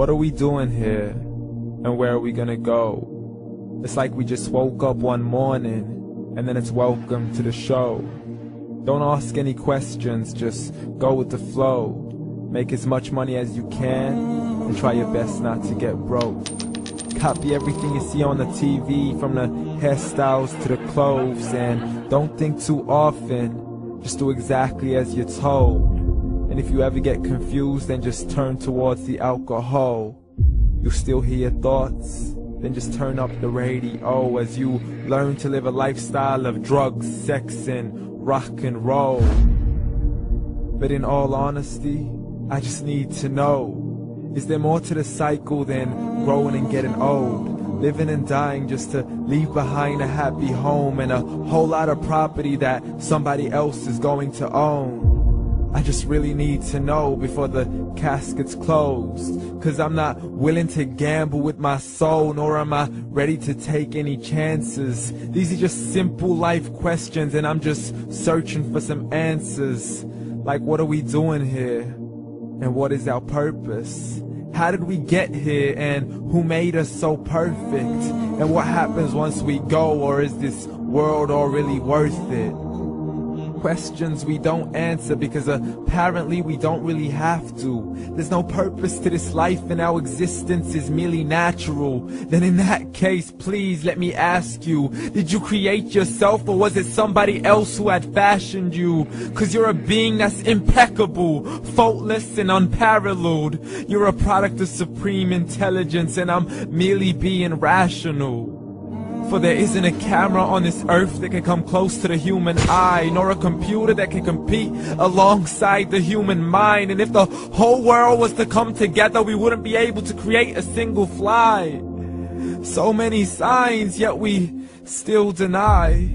What are we doing here? And where are we gonna go? It's like we just woke up one morning, and then it's welcome to the show. Don't ask any questions, just go with the flow. Make as much money as you can, and try your best not to get broke. Copy everything you see on the TV, from the hairstyles to the clothes, and don't think too often, just do exactly as you're told. And if you ever get confused, then just turn towards the alcohol. You'll still hear your thoughts, then just turn up the radio as you learn to live a lifestyle of drugs, sex, and rock and roll. But in all honesty, I just need to know, is there more to the cycle than growing and getting old? Living and dying just to leave behind a happy home and a whole lot of property that somebody else is going to own. I just really need to know before the casket's closed, 'cause I'm not willing to gamble with my soul, nor am I ready to take any chances. These are just simple life questions, and I'm just searching for some answers. Like, what are we doing here? And what is our purpose? How did we get here, and who made us so perfect? And what happens once we go, or is this world all really worth it? Questions we don't answer because apparently we don't really have to. There's no purpose to this life and our existence is merely natural. Then in that case, please let me ask you, did you create yourself, or was it somebody else who had fashioned you? 'Cause you're a being that's impeccable, faultless and unparalleled. You're a product of supreme intelligence, and I'm merely being rational. For there isn't a camera on this earth that can come close to the human eye, nor a computer that can compete alongside the human mind. And if the whole world was to come together, we wouldn't be able to create a single fly. So many signs, yet we still deny.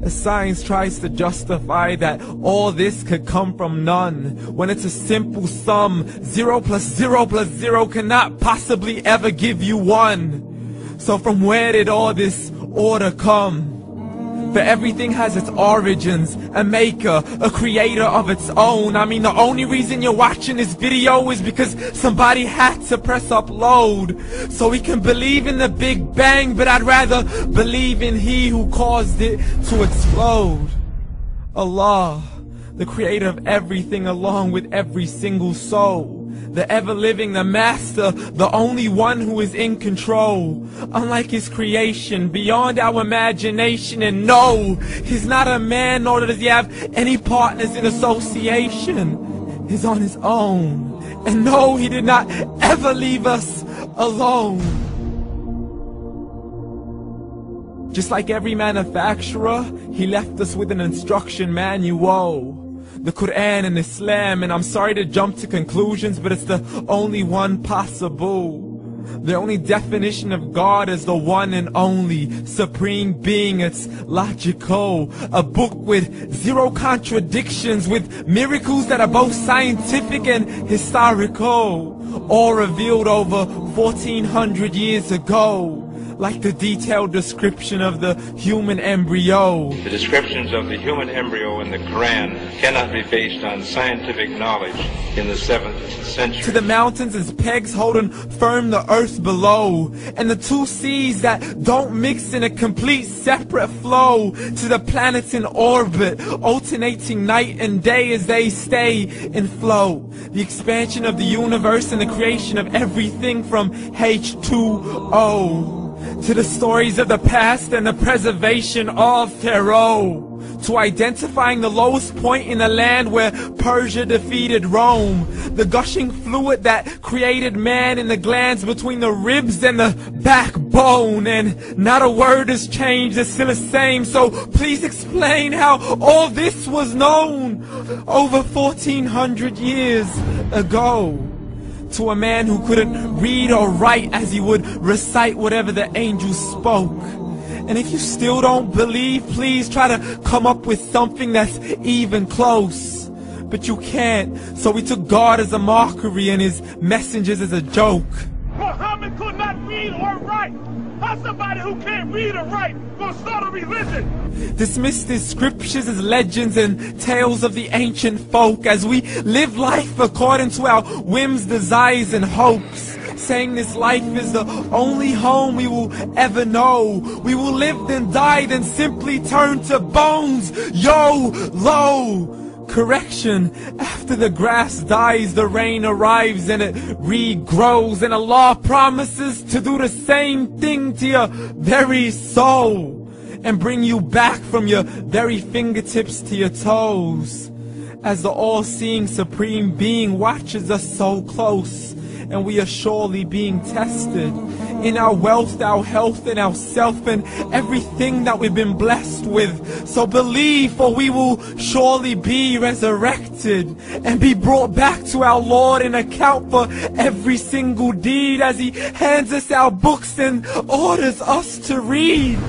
As science tries to justify that all this could come from none, when it's a simple sum. 0 plus 0 plus 0 cannot possibly ever give you 1. So from where did all this order come? For everything has its origins, a maker, a creator of its own. I mean, the only reason you're watching this video is because somebody had to press upload, so we can believe in the Big Bang, but I'd rather believe in He who caused it to explode. Allah, the creator of everything along with every single soul. The ever-living, the master, the only one who is in control. Unlike his creation, beyond our imagination. And no, he's not a man, nor does he have any partners in association. He's on his own. And no, he did not ever leave us alone. Just like every manufacturer, he left us with an instruction manual. The Quran and Islam, and I'm sorry to jump to conclusions, but it's the only one possible. The only definition of God is the one and only supreme being. It's logical, a book with 0 contradictions, with miracles that are both scientific and historical, all revealed over 1400 years ago. Like the detailed description of the human embryo. The descriptions of the human embryo in the Quran cannot be based on scientific knowledge in the 7th century. To the mountains as pegs holding firm the earth below, and the 2 seas that don't mix in a complete separate flow. To the planets in orbit, alternating night and day as they stay in flow. The expansion of the universe and the creation of everything from H2O. To the stories of the past and the preservation of Pharaoh. To identifying the lowest point in the land where Persia defeated Rome. The gushing fluid that created man in the glands between the ribs and the backbone. And not a word has changed, it's still the same. So please explain how all this was known over 1400 years ago. To a man who couldn't read or write, as he would recite whatever the angels spoke. And if you still don't believe, please try to come up with something that's even close. But you can't, so we took God as a mockery and his messengers as a joke. Muhammad could not read or write. How's somebody who can't read or write gonna start a religion? Dismissed his scriptures as legends and tales of the ancient folk, as we live life according to our whims, desires, and hopes. saying this life is the only home we will ever know. We will live then die, then simply turn to bones. YOLO! Correction, after the grass dies, the rain arrives and it regrows, and Allah promises to do the same thing to your very soul and bring you back from your very fingertips to your toes, as the all-seeing supreme being watches us so close, and we are surely being tested in our wealth, our health, and our self, and everything that we've been blessed with. So believe, for we will surely be resurrected and be brought back to our Lord and account for every single deed, as He hands us our books and orders us to read.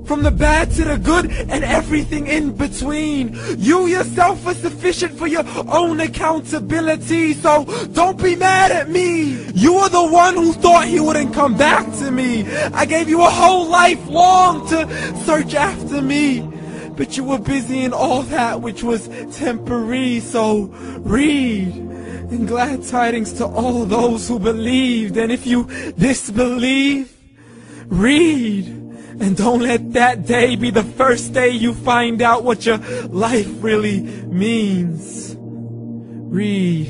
From the bad to the good and everything in between. You yourself are sufficient for your own accountability, so don't be mad at me. You are the one who thought He wouldn't come back to me. I gave you a whole life long to search after me, but you were busy in all that which was temporary. So read, and glad tidings to all those who believed. And if you disbelieve, read. And don't let that day be the first day you find out what your life really means. Read.